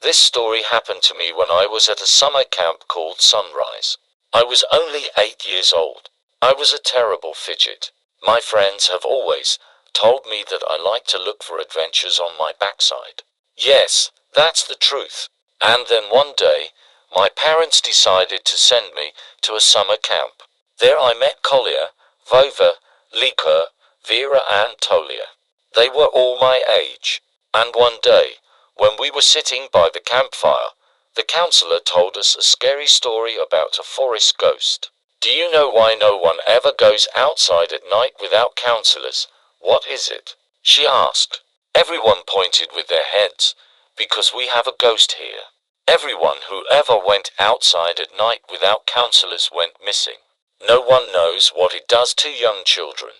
This story happened to me when I was at a summer camp called Sunrise. I was only 8 years old. I was a terrible fidget. My friends have always told me that I like to look for adventures on my backside. Yes, that's the truth. And then one day, my parents decided to send me to a summer camp. There I met Collier, Vova, Liker, Vera and Tolia. They were all my age. And one day, when we were sitting by the campfire, the counselor told us a scary story about a forest ghost. Do you know why no one ever goes outside at night without counselors? What is it? She asked. Everyone pointed with their heads, because we have a ghost here. Everyone who ever went outside at night without counselors went missing. No one knows what it does to young children,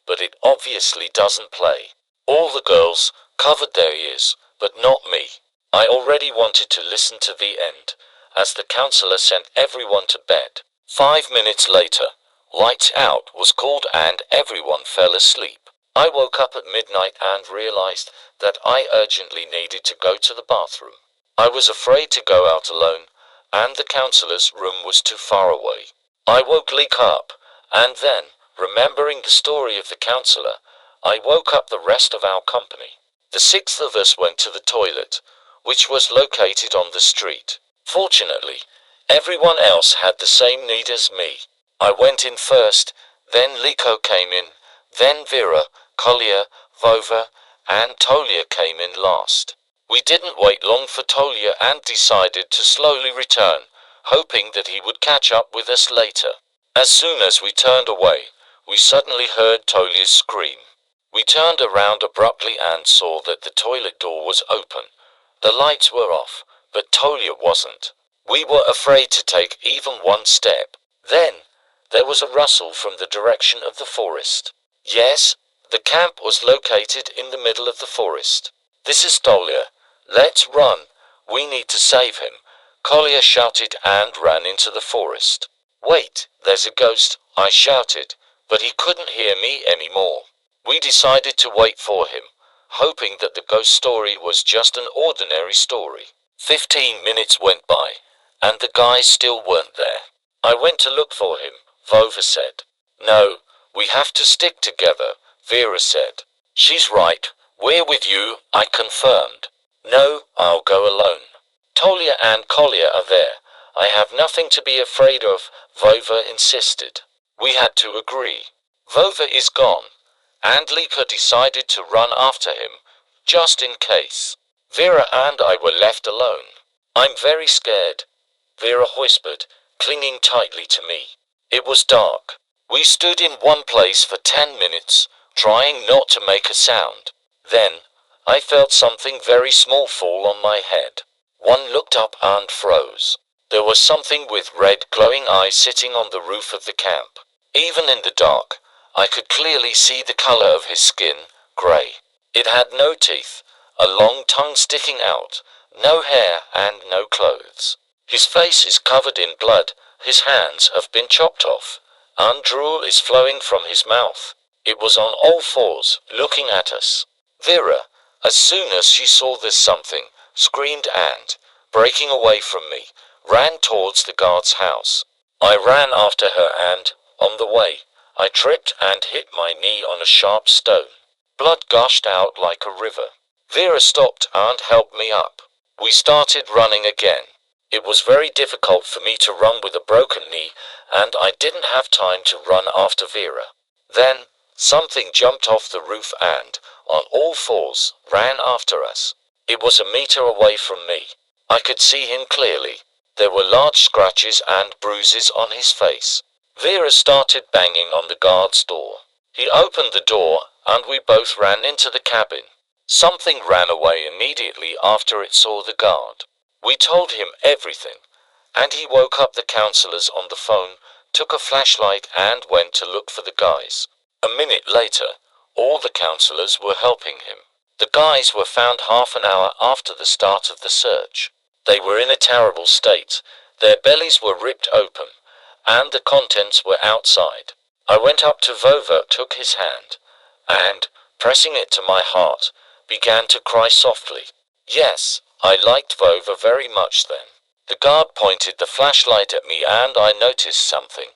but it obviously doesn't play. All the girls covered their ears, but not me. I already wanted to listen to the end, as the counselor sent everyone to bed. 5 minutes later, lights out was called and everyone fell asleep. I woke up at midnight and realized that I urgently needed to go to the bathroom. I was afraid to go out alone, and the counselor's room was too far away. I woke Leek up, and then, remembering the story of the counselor, I woke up the rest of our company. The 6th of us went to the toilet, which was located on the street. Fortunately, everyone else had the same need as me. I went in first, then Liko came in, then Vera, Collier, Vova, and Tolia came in last. We didn't wait long for Tolia and decided to slowly return, hoping that he would catch up with us later. As soon as we turned away, we suddenly heard Tolia's scream. We turned around abruptly and saw that the toilet door was open. The lights were off, but Tolia wasn't. We were afraid to take even one step. Then, there was a rustle from the direction of the forest. Yes, the camp was located in the middle of the forest. This is Tolia. Let's run. We need to save him. Collier shouted and ran into the forest. Wait, there's a ghost, I shouted, but he couldn't hear me anymore. We decided to wait for him, hoping that the ghost story was just an ordinary story. 15 minutes went by, and the guys still weren't there. I went to look for him, Vova said. No, we have to stick together, Vera said. She's right, we're with you, I confirmed. No, I'll go alone. Tolia and Collier are there. I have nothing to be afraid of, Vova insisted. We had to agree. Vova is gone, and Lika decided to run after him, just in case. Vera and I were left alone. I'm very scared, Vera whispered, clinging tightly to me. It was dark. We stood in one place for 10 minutes, trying not to make a sound. Then, I felt something very small fall on my head. One looked up and froze. There was something with red glowing eyes sitting on the roof of the camp. Even in the dark, I could clearly see the color of his skin, gray. It had no teeth, a long tongue sticking out, no hair and no clothes. His face is covered in blood, his hands have been chopped off, and drool is flowing from his mouth. It was on all fours, looking at us. Vera, as soon as she saw this something, screamed and, breaking away from me, ran towards the guard's house. I ran after her and, on the way, I tripped and hit my knee on a sharp stone. Blood gushed out like a river. Vera stopped and helped me up. We started running again. It was very difficult for me to run with a broken knee, and I didn't have time to run after Vera. Then, something jumped off the roof and, on all fours, ran after us. It was a meter away from me. I could see him clearly. There were large scratches and bruises on his face. Vera started banging on the guard's door. He opened the door, and we both ran into the cabin. Something ran away immediately after it saw the guard. We told him everything, and he woke up the counselors on the phone, took a flashlight and went to look for the guys. A minute later, all the counselors were helping him. The guys were found half an hour after the start of the search. They were in a terrible state. Their bellies were ripped open, and the contents were outside. I went up to Vova, took his hand, and, pressing it to my heart, began to cry softly. Yes, I liked Vova very much then. The guard pointed the flashlight at me and I noticed something.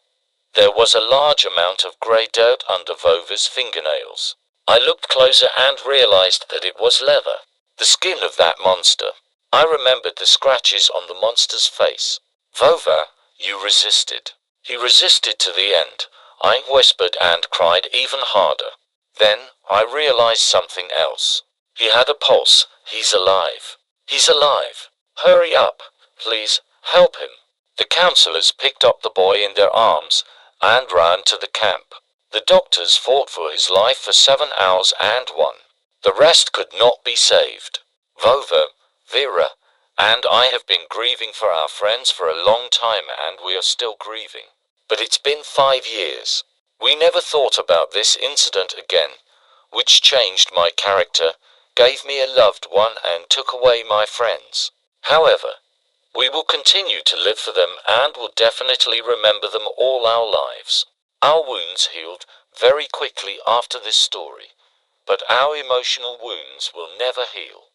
There was a large amount of grey dirt under Vova's fingernails. I looked closer and realized that it was leather. The skin of that monster. I remembered the scratches on the monster's face. Vova, you resisted. He resisted to the end. I whispered and cried even harder. Then, I realized something else. He had a pulse. He's alive. He's alive. Hurry up. Please, help him. The counselors picked up the boy in their arms and ran to the camp. The doctors fought for his life for 7 hours and won. The rest could not be saved. Vova, Vera, and I have been grieving for our friends for a long time and we are still grieving. But it's been 5 years. We never thought about this incident again, which changed my character, gave me a loved one and took away my friends. However, we will continue to live for them and will definitely remember them all our lives. Our wounds healed very quickly after this story, but our emotional wounds will never heal.